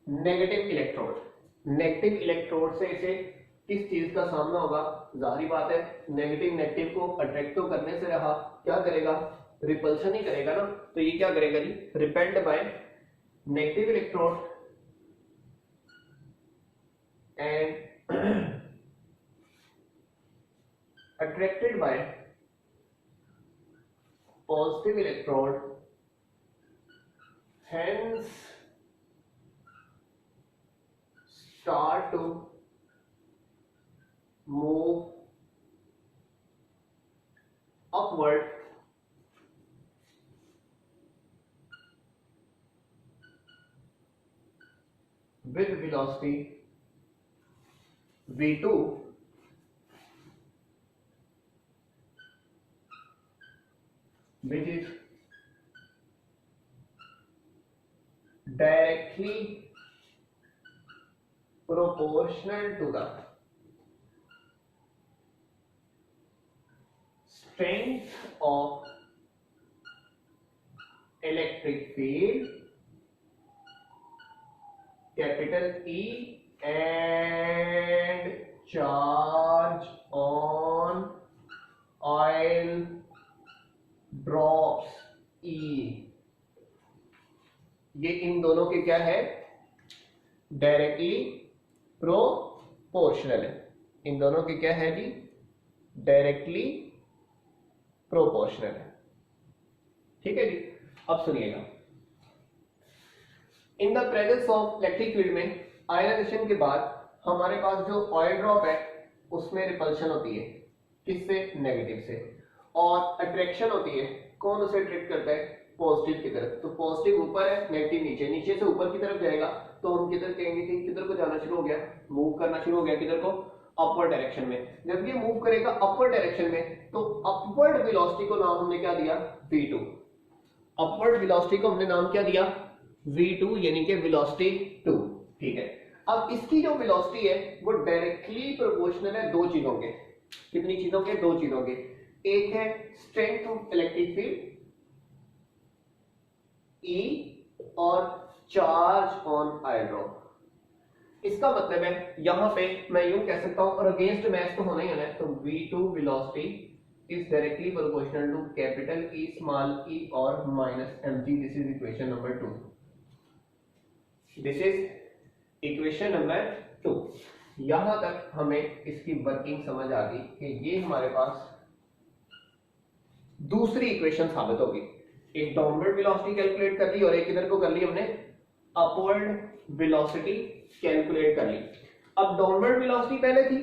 negative electrode. Negative electrode से इसे किस चीज का सामना होगा, जाहिर बात है नेगेटिव नेगेटिव को अट्रैक्ट तो करने से रहा, क्या करेगा, रिपल्शन ही करेगा ना। तो ये क्या करेगा जी, repelled by negative electrode and attracted by positive electrode hence start to move upward with velocity v2 which is directly proportional to the strength of electric field capital E and charge on oil drops E। ये इन दोनों के क्या है, directly proportional है। इन दोनों के क्या है जी, डायरेक्टली प्रोपोर्शनल है। ठीक है जी। अब सुनिएगा, in the presence of electric field में आयनाइजेशन के बाद हमारे पास जो ऑयल ड्रॉप है उसमें रिपल्शन होती है, किससे, नेगेटिव से, और अट्रैक्शन होती है, कौन उसे अट्रैक्ट करता है, पॉजिटिव की तरफ। तो पॉजिटिव ऊपर है, नेगेटिव नीचे, नीचे से ऊपर की तरफ जाएगा तो हम किधर कहेंगे कि किधर को जाना शुरू हो गया, मूव करना शुरू हो गया, किधर को, अपवर्ड डायरेक्शन में। जब ये मूव करेगा अपवर्ड डायरेक्शन में तो अपवर्ड वेलोसिटी को नाम हमने क्या दिया, v2। अपवर्ड वेलोसिटी को हमने नाम क्या दिया, v2, यानी कि वेलोसिटी 2। ठीक है। अब इसकी जो वेलोसिटी है वो डायरेक्टली प्रोपोर्शनल है दो चीजों के। कितनी चीजों के, दो चीजों के। एक है strength of electric field E और चार्ज ऑन आयल ड्रॉप। इसका मतलब है यहां पे मैं यूं कह सकता हूं, और अगेंस्ट मैच तो होना ही है, तो v2 velocity is directly proportional to capital E small e और minus mg। This is equation number 2। This is equation number 2। यहां तक हमें इसकी वर्किंग समझ आ गई कि ये हमारे पास दूसरी इक्वेशन साबित होगी। एक डाउनवर्ड वेलोसिटी कैलकुलेट कर ली और एक इधर को कर ली हमने अपवर्ड वेलोसिटी कैलकुलेट कर ली। अब डाउनवर्ड वेलोसिटी पहले थी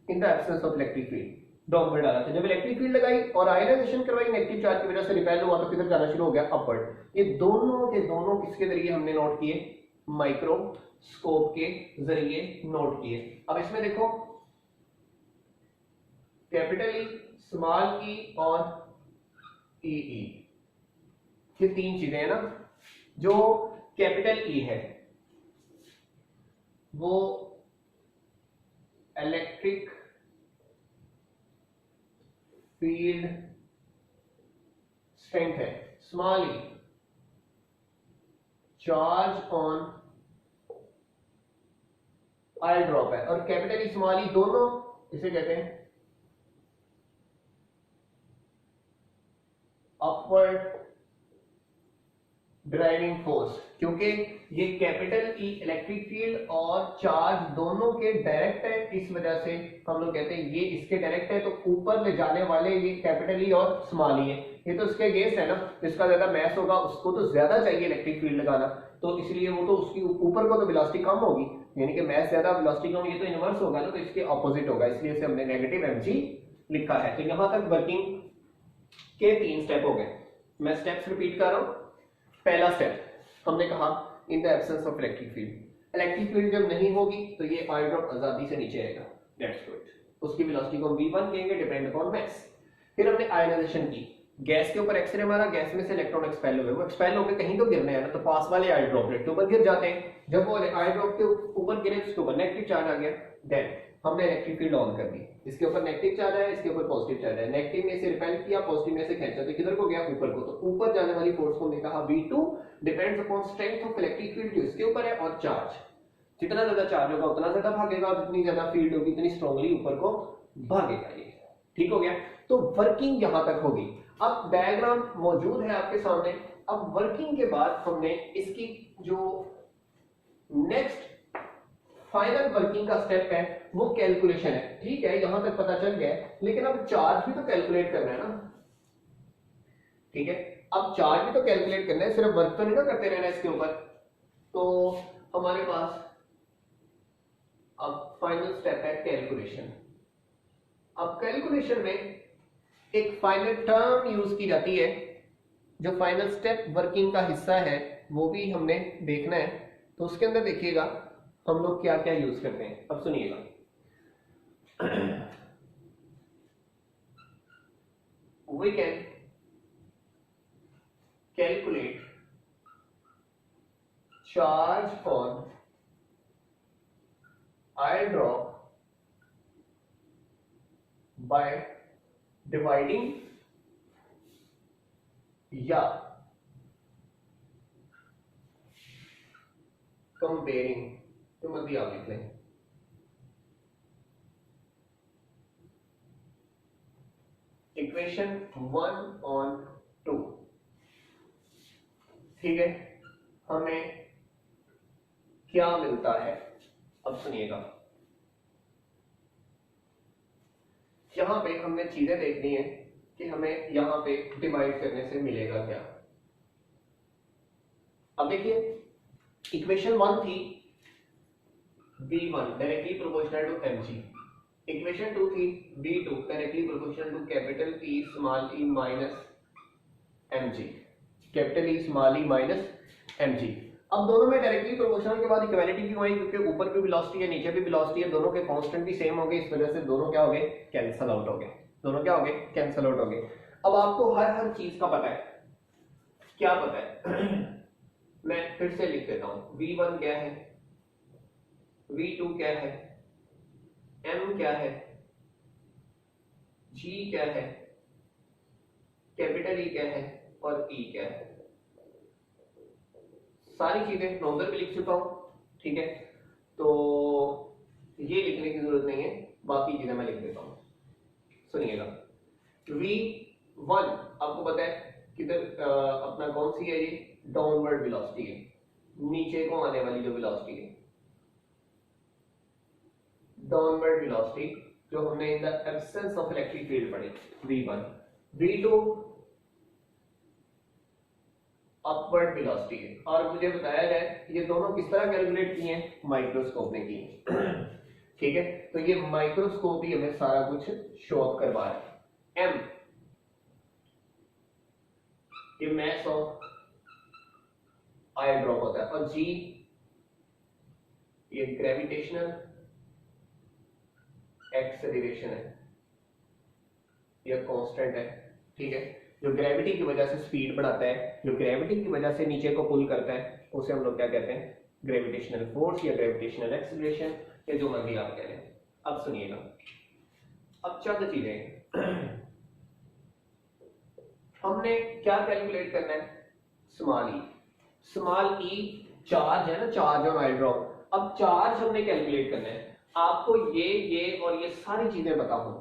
in the absence of electric field, downward डाला था। जब इलेक्ट्रिक फील्ड लगाई और आयनाइजेशन करवाई, नेगेटिव चार्ज की वजह से रिपेल हुआ तो किधर जाना शुरू हो गया, अपवर्ड। ये दोनों के दोनों किसके जरिए हमने नोट किए, माइक्रोस्कोप के जरिए नोट किए। अब इसमें देखो कैपिटल ई, स्मॉल ई और ई, ये तीन चीजें हैं ना। जो कैपिटल ई है वो इलेक्ट्रिक फील्ड स्ट्रेंथ है, small E charge on oil drop है, और कैपिटल ई स्मॉल ई दोनों इसे कहते हैं अपवर्ड ड्राइविंग फोर्स। क्योंकि ये कैपिटल ई इलेक्ट्रिक फील्ड और चार्ज दोनों के डायरेक्ट है, इस वजह से हम लोग कहते हैं ये इसके डायरेक्ट है, तो ऊपर ले जाने वाले ये कैपिटल ई और स्मॉल ई है। ये तो उसके अगेंस्ट है ना, इसका ज्यादा मैस होगा, उसको तो ज्यादा चाहिए इलेक्ट्रिक फील्ड लगाना, तो इसलिए वो तो उसकी ऊपर को तो वेलोसिटी कम होगी, यानी कि मैस ज्यादा वेलोसिटी कम, ये तो इनवर्स होगा ना, तो इसके ऑपोजिट होगा, इसलिए इसे हमने नेगेटिव mg लिखा है। तो यहां तक वर्किंग के 3 स्टेप हो गए। मैं स्टेप्स रिपीट कर रहा हूं। पहला स्टेप हमने कहा in the absence of electric field. Electric field जब नहीं होगी तो ये आयल ड्रॉप आजादी से नीचे आएगा, दैट्स गुड। उसकी वेलोसिटी को हम v1 कहेंगे, डिपेंड अपॉन मास। फिर हमने आयनाइजेशन की, गैस के ऊपर एक्सरे मारा, गैस में से इलेक्ट्रॉन एक्सपेल हुए, वो एक्सपेल होकर कहीं तो गिरने हैं ना, तो पास वाले आयल ड्रॉपलेट के ऊपर गिर जाते हैं। जब वो आयल ड्रॉप के ऊपर गिरे उसके ऊपर नेगेटिव चार्ज आ गया, देन हमने इलेक्ट्रिक फील्ड ऑन कर दी। इसके ऊपर नेगेटिव चार्ज है, इसके ऊपर पॉजिटिव चार्ज है, नेगेटिव में से रिपेल किया, पॉजिटिव में से खींचा, तो किधर को गया, ऊपर को। तो ऊपर जाने वाली फोर्स को हमने कहा v2 depends upon strength of electric field जो इसके ऊपर है, और चार्ज। जितना ज्यादा चार्ज होगा उतना ज्यादा भागेगा, और जितनी ज्यादा फील्ड होगी उतनी स्ट्रांगली ऊपर को भागेगा। ये ठीक हो गया। तो वर्किंग यहां तक होगी। अब डायग्राम मौजूद है आपके सामने। अब वर्किंग के बाद हमने इसकी जो नेक्स्ट फाइनल वर्किंग का स्टेप है वो कैलकुलेशन है। ठीक है, यहां तक पता चल गया, लेकिन अब चार्ज भी तो कैलकुलेट करना है ना। ठीक है, अब चार्ज भी तो कैलकुलेट करना है, सिर्फ वर्क तो नहीं ना करते रहना इसके ऊपर। तो हमारे पास अब फाइनल स्टेप है कैलकुलेशन। अब कैलकुलेशन में एक फाइनल टर्म यूज की जाती है, जो फाइनल स्टेप वर्किंग का हिस्सा है वो भी हमने देखना है। तो उसके अंदर देखिएगा हम लोग क्या क्या यूज करते हैं। अब सुनिएगा, we can calculate charge on iron drop by dividing या comparing, तो मत आप लिख लें, इक्वेशन 1 on 2। ठीक है, हमें क्या मिलता है अब सुनिएगा। यहां पे हमने चीजें देखनी है कि हमें यहां पे डिवाइड करने से मिलेगा क्या। अब देखिए, इक्वेशन 1 थी V1 directly proportional to mg, equation 2 थी V2 directly proportional to capital E small e minus mg, capital E small e minus mg। अब दोनों में डायरेक्टली प्रोपोर्शनल के बाद इक्वालिटी क्यों आई, क्योंकि ऊपर भी वेलोसिटी है नीचे भी वेलोसिटी है, दोनों के कांस्टेंट भी सेम हो गए, इस वजह से दोनों क्या हो गए, कैंसिल आउट हो गए, दोनों क्या हो गए, कैंसिल आउट हो गए। अब आपको हर चीज का पता है, क्या पता है मैं फिर से लिख देता हूं, V1 क्या है, V2 क्या है, M क्या है, G क्या है, कैपिटल E क्या है और E क्या है। सारी चीजें नोजर पे लिख चुका हूं, ठीक है, तो ये लिखने की जरूरत नहीं है, बाकी चीजें मैं लिख देता हूं। सुनिएगा, V1 आपको पता है किधर अपना कौन सी है, ये डाउनवर्ड वेलोसिटी है, नीचे को आने वाली जो वेलोसिटी है, डाउनवर्ड वेलोसिटी, जो हमने in the absence of electric field पढ़ी, V1। V2 अपवर्ड वेलोसिटी है, और मुझे बताया जाए ये दोनों किस तरह कैलकुलेट किए हैं, माइक्रोस्कोप ने किए। ठीक है, तो ये माइक्रोस्कोप ही हमें सारा कुछ शो अप करवा रहा है। M ये मास ऑफ आयर ड्रॉप होता है, और G ये ग्रेविटेशनल एक्सेलरेशन है, ये कांस्टेंट है। ठीक है, जो ग्रेविटी की वजह से स्पीड बढ़ाता है, जो ग्रेविटी की वजह से नीचे को पुल करता है, उसे हम लोग क्या कहते हैं, ग्रेविटेशनल फोर्स या ग्रेविटेशनल एक्सेलरेशन, या जो मर्जी आप कह लें। अब सुनिएगा, अब चंद चीजें हमने क्या कैलकुलेट करना है, स्मॉल ई चार्ज है ना, चार्ज और आयर ड्रॉप। अब चार्ज हमने कैलकुलेट करना है, आपको ये और ये सारी चीजें पता हो।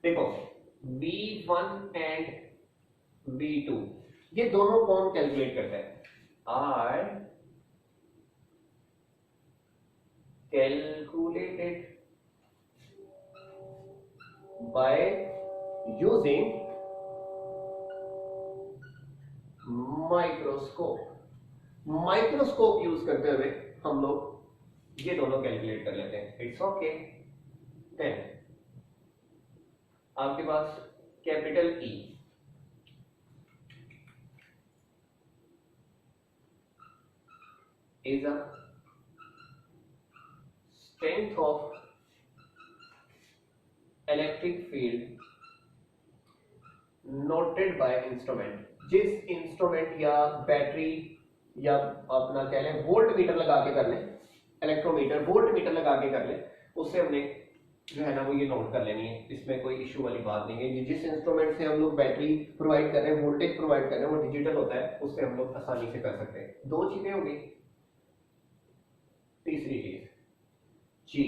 देखो V1 एंड V2 ये दोनों कौन कैलकुलेट करता है, are calculated by using microscope use करते हुए हम लोग ये दोनों कैलकुलेट कर लेते हैं। It's okay. देन आपके पास capital E is a strength of electric field noted by instrument। जिस इंस्ट्रूमेंट या बैटरी या अपना कह लें वोल्ट मीटर लगा के कर लें, इलेक्ट्रोमीटर वोल्ट मीटर लगा के कर लें, उससे हमने जो है ना वो ये नोट कर लेनी है, इसमें कोई इशू वाली बात नहीं है। जिस इंस्ट्रूमेंट से हम लोग बैटरी प्रोवाइड कर रहे हैं, वोल्टेज प्रोवाइड कर रहे हैं, वो डिजिटल होता है, उससे हम लोग आसानी से कर सकते हैं। दो चीजें होंगी। तीसरी चीज G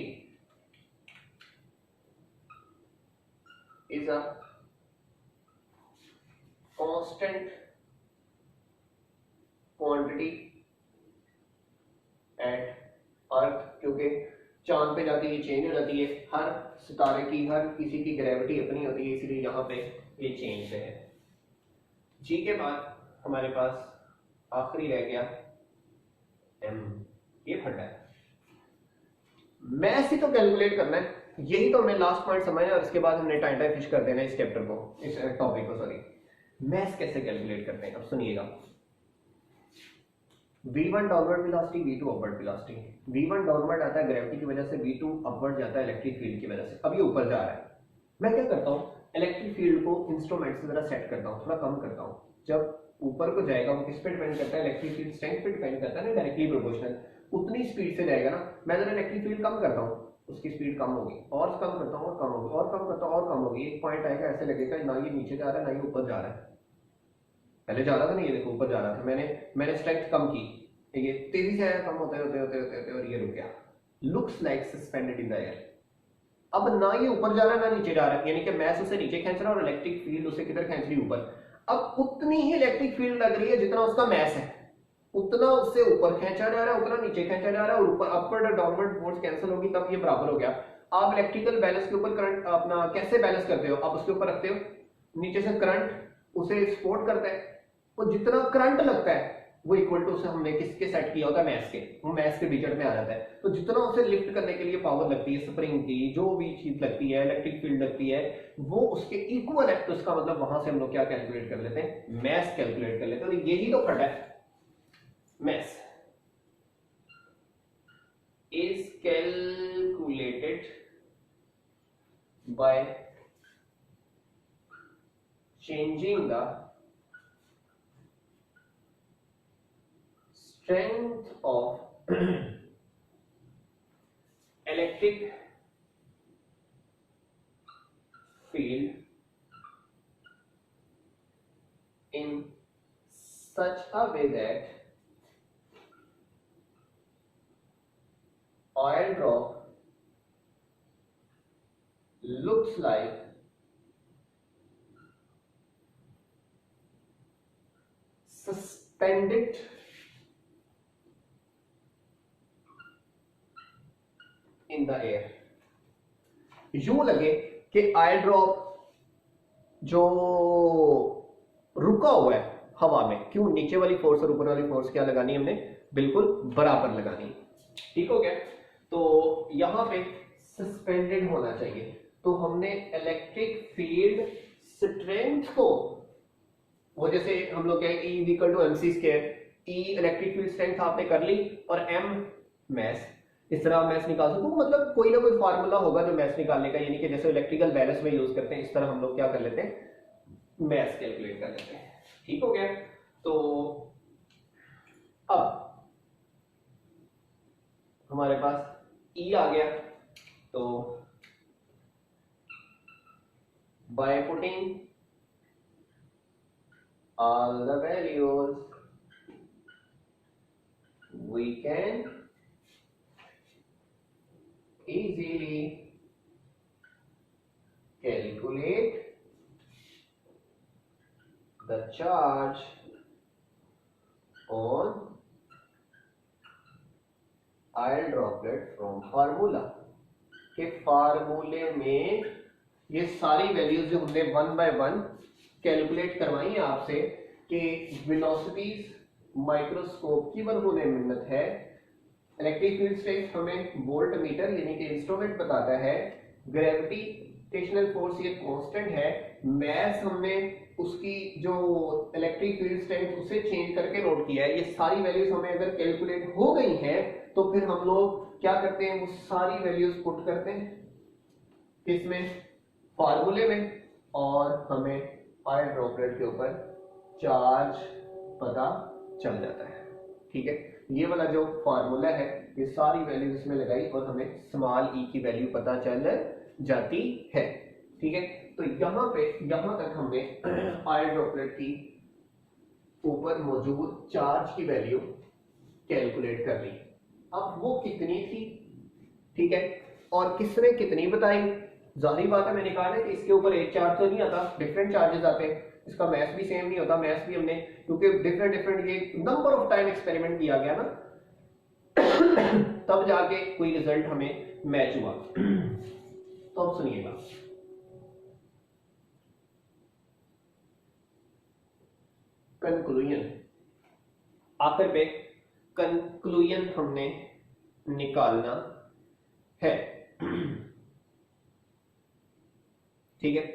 is a constant quantity at अर्थ, क्योंकि चांद पे जाके ये चेंज हो जाती है, हर सितारे की हर किसी की ग्रेविटी अपनी होती है, इसलिए यहाँ पे ये चेंज है। G के बाद हमारे पास आखिरी रह गया m, ये फटा है। मैथ ही तो कैलकुलेट करना है, यही तो हमने लास्ट पॉइंट समझा और इसके बाद हमने टाइम टाइम फिश कर देना इस चैप्टर को, इस टॉपिक को सॉरी। मैथ कैसे कैलकुलेट करते हैं अब सुनिएगा। v1 downward velocity, v2 upward velocity. v1 downward आता है ग्रेविटी की वजह से, v2 अपवर्ड जाता है इलेक्ट्रिक फील्ड की वजह से। अब ये ऊपर जा रहा है, मैं क्या करता हूँ इलेक्ट्रिक फील्ड को इंस्ट्रूमेंट से जरा सेट करता हूँ, थोड़ा कम करता हूँ। जब ऊपर को जाएगा वो किस पे डिपेंड करता है, इलेक्ट्रिक फील्ड स्ट्रेंथ पे डिपेंड करता है ना, डायरेक्टली प्रोपोर्शनल। उतनी स्पीड से जाएगा ना, मैं जरा इलेक्ट्रिक फील्ड कम करता हूँ, उसकी स्पीड कम होगी, और कम करता हूँ और कम होगी, और कम करता हूँ और कम होगी। एक पॉइंट आएगा ऐसे लगेगा ना ये नीचे जा रहा है ना ये ऊपर जा रहा है। पहले जा रहा था ना, ये देखो ऊपर जा रहा था, मैंने स्ट्रेंथ कम की, ये तेजी से आया, कम होते होते होते होते होते और ये रुक गया। Looks like suspended in the air. अब ना ये ऊपर जा रहा है ना नीचे जा रहा है, यानी कि मैस उसे नीचे खींच रहा है और इलेक्ट्रिक फील्ड उसे किधर खींच रही है, ऊपर। अब उतनी ही इलेक्ट्रिक फील्ड लग रही है जितना उसका मैस है, उतना उससे ऊपर खींचा जा रहा है, उतना नीचे खींचा जा रहा है, और ऊपर अपवर्ड और डाउनवर्ड फोर्स कैंसिल होगी तब ये बराबर हो गया। आप इलेक्ट्रिकल बैलेंस के ऊपर करंट अपना कैसे बैलेंस करते हो, आप उसके ऊपर रखते हो नीचे से करंट उसे सपोर्ट करता है, और जितना करंट लगता है वो इक्वल टू उसे हमने किसके सेट किया होता है, मैस के, वो मैस के डिजिट में आ जाता है। तो जितना उसे लिफ्ट करने के लिए पावर लगती है, स्प्रिंग की जो भी चीज लगती है, इलेक्ट्रिक फील्ड लगती है, वो उसके इक्वल है। तो इसका मतलब वहां से हम लोग क्या कैलकुलेट कर लेते हैं, मैस कैलकुलेट कर लेते हैं। तो यही तो फटा है, mass is calculated by changing the strength of electric field in such a way that oil drop looks like suspended in the air. यूं लगे कि आई ड्रॉप जो रुका हुआ है हवा में, क्यों, नीचे वाली फोर्स और ऊपर वाली फोर्स क्या लगानी है हमने, बिल्कुल बराबर लगानी है। ठीक हो गया। तो यहां पे सस्पेंडेड होना चाहिए, तो हमने इलेक्ट्रिक फील्ड स्ट्रेंथ को, वो जैसे हम लोग कहें E equal to mc square, E electric field strength आपने कर ली और m मैस, इस तरह मैथ्स निकाल सकते हो। मतलब कोई ना कोई फार्मूला होगा जो मैथ्स निकालने का, यानी कि जैसे इलेक्ट्रिकल बैलेंस में यूज करते हैं, इस तरह हम लोग क्या कर लेते हैं, मैथ्स कैलकुलेट कर लेते हैं। ठीक हो गया। तो अब हमारे पास E आ गया, तो by putting all the values we can easily calculate the charge on oil droplet from formula। के फार्मूले में ये सारी वैल्यूज जो हमने वन बाय वन कैलकुलेट करवाई है आपसे, कि वेलोसिटीज माइक्रोस्कोप की वर्गों में मिन्नत है, इलेक्ट्रिक फील्ड स्ट्रेंथ हमें वोल्ट मीटर यानी कि इंस्ट्रूमेंट बताता है, ग्रेविटेशनल फोर्स ये कांस्टेंट है, मैस हमने उसकी जो इलेक्ट्रिक फील्ड स्ट्रेंथ उसे चेंज करके नोट किया है। ये सारी वैल्यूज हमें अगर कैलकुलेट हो गई हैं तो फिर हम लोग क्या करते हैं, वो सारी वैल्यूज पुट करते हैं किसमें, फार्मूले में, और हमें ऑयल ड्रॉपलेट के ऊपर चार्ज पता चल जाता है। ठीक है, ये वाला जो फार्मूला है ये सारी वैल्यू इसमें लगाई और हमें स्मॉल ई की वैल्यू पता चल जाती है। ठीक है, तो यहां पे यहां तक हमने ऑयल ड्रॉपलेट की ऊपर मौजूद चार्ज की वैल्यू कैलकुलेट कर ली। अब वो कितनी थी, ठीक है, और किसने कितनी बताई, जाहिर बात है मैंने कहा ना कि इसके ऊपर एक चार्ज तो नहीं आता, डिफरेंट चार्जेस आते हैं, इसका मैथ भी सेम नहीं होता, मैथ भी हमने क्योंकि डिफरेंट ये नंबर ऑफ टाइम एक्सपेरिमेंट किया गया ना तब जाके कोई रिजल्ट हमें मैच हुआ। तो अब सुनिएगा, कंक्लूजन, आखिर पे कंक्लूजन हमने निकालना है। ठीक है,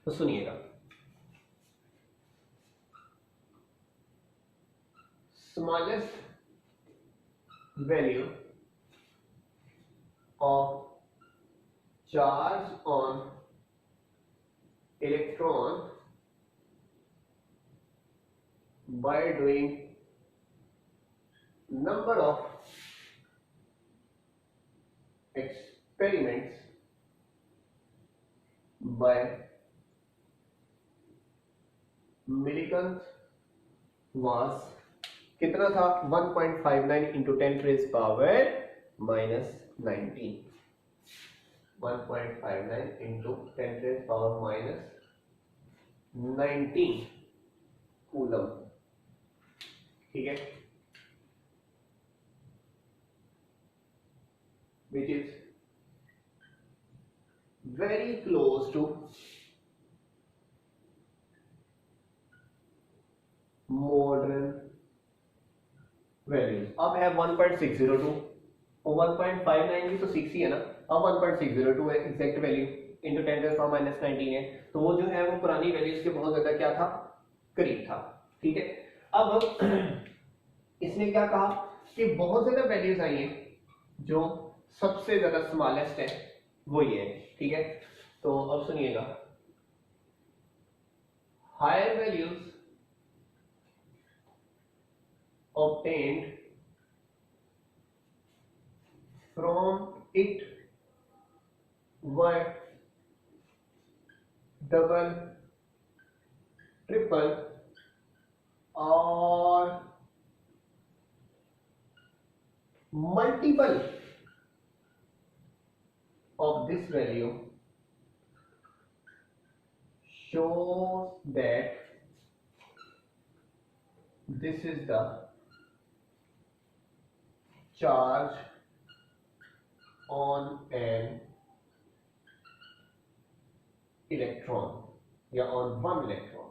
तो सुनिएगा। Smallest value of charge on electron by doing number of experiments by Millikan's was कितना था 1.59 into 10 raised power minus 19, 1.59 into 10 raised power minus 19 coulomb. ठीक है, which is very close to modern values। अब है 1.602 और 1.59 भी तो 6 ही है ना। अब 1.602 है exact value into 10 to power minus 19 है, तो वो जो है वो पुरानी वैल्यूज के बहुत ज्यादा क्या था, करीब था। ठीक है, अब इसने क्या कहा कि बहुत ज्यादा वैल्यूज आई हैं, जो सबसे ज्यादा स्मॉलेस्ट है वो ये है। ठीक है, तो अब सुनिएगा, higher values obtained from it were double, triple or multiple of this value shows that this is the charge on an electron या on one electron।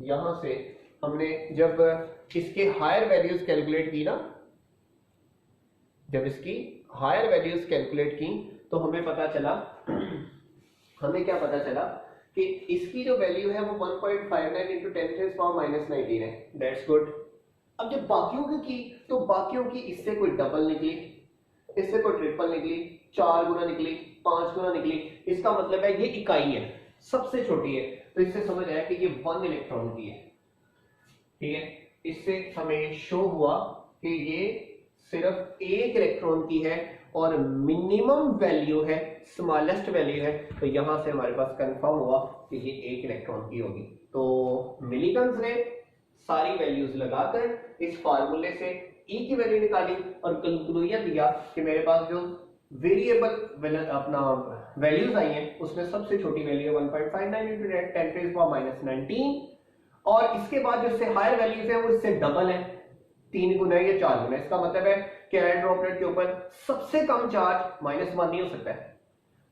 यहां से हमने जब इसके हायर वैल्यूज कैलकुलेट की ना, जब इसकी हायर वैल्यूज कैलकुलेट की तो हमें पता चला, हमें क्या पता चला कि इसकी जो वैल्यू है वो 1.59 इंटू 10 टू पावर माइनस 19 है। That's good. अब जब बाकियों की तो बाकियों की इससे कोई डबल निकली, इससे कोई ट्रिपल निकली, 4 गुना निकली, 5 गुना निकली। इसका मतलब है ये इकाई है, सबसे छोटी है, तो इससे समझ आया कि ये 1 इलेक्ट्रॉन की है। ठीक है, इससे हमें शो हुआ कि ये सिर्फ 1 इलेक्ट्रॉन की है और मिनिमम वैल्यू है, स्मॉलेस्ट वैल्यू है। तो यहां से हमारे पास कंफर्म हुआ कि ये 1 इलेक्ट्रॉन की होगी। तो मिलीगन्स ने सारी वैल्यूज लगाकर इस फार्मूले से ई की वैल्यू निकाली और कंक्लूजन दिया कि मेरे पास जो वेरिएबल अपना वैल्यूज आई हैं उसमें सबसे छोटी वैल्यू है 1.59 इंटू 10 टू पावर माइनस 19, और इसके बाद जो इससे हायर वैल्यूज है वो इससे डबल है, 3 गुना या 4 गुना। इसका मतलब है कि आयन ड्रॉपलेट के ऊपर सबसे कम चार्ज -1 नहीं हो सकता है,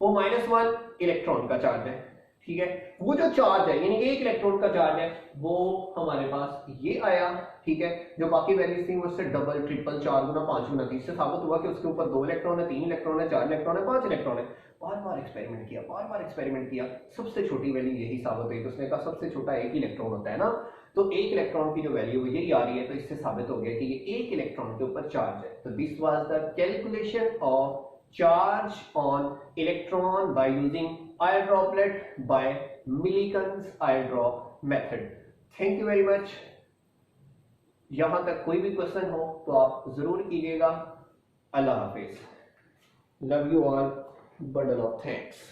वो -1 इलेक्ट्रॉन का चार्ज है। ठीक है, वो जो चार्ज है यानी 1 इलेक्ट्रॉन का चार्ज है वो हमारे पास ये आया। ठीक है, जो बाकी वैल्यूज थी वो उससे डबल, ट्रिपल, 4 गुना, 5 गुना थी। इससे साबित हुआ कि उसके ऊपर 2 इलेक्ट्रॉन है, 3 इलेक्ट्रॉन है, 4 इलेक्ट्रॉन है, 5 इलेक्ट्रॉन है। बार बार एक्सपेरिमेंट किया, बार बार एक्सपेरिमेंट किया, सबसे छोटी वैल्यू यही साबित हुई। तो उसने कहा सबसे छोटा 1 इलेक्ट्रॉन होता है ना, तो 1 इलेक्ट्रॉन की जो वैल्यू यही आ रही है, तो इससे साबित हो गया कि ये 1 इलेक्ट्रॉन के ऊपर चार्ज है। तो this was the calculation of charge on electron by using ion droplet by Millikan's ion drop method। Thank you very much। यहां तक कोई भी क्वेश्चन हो तो आप जरूर कीजिएगा। अल्लाह हाफिज। Love you all, bundle of thanks.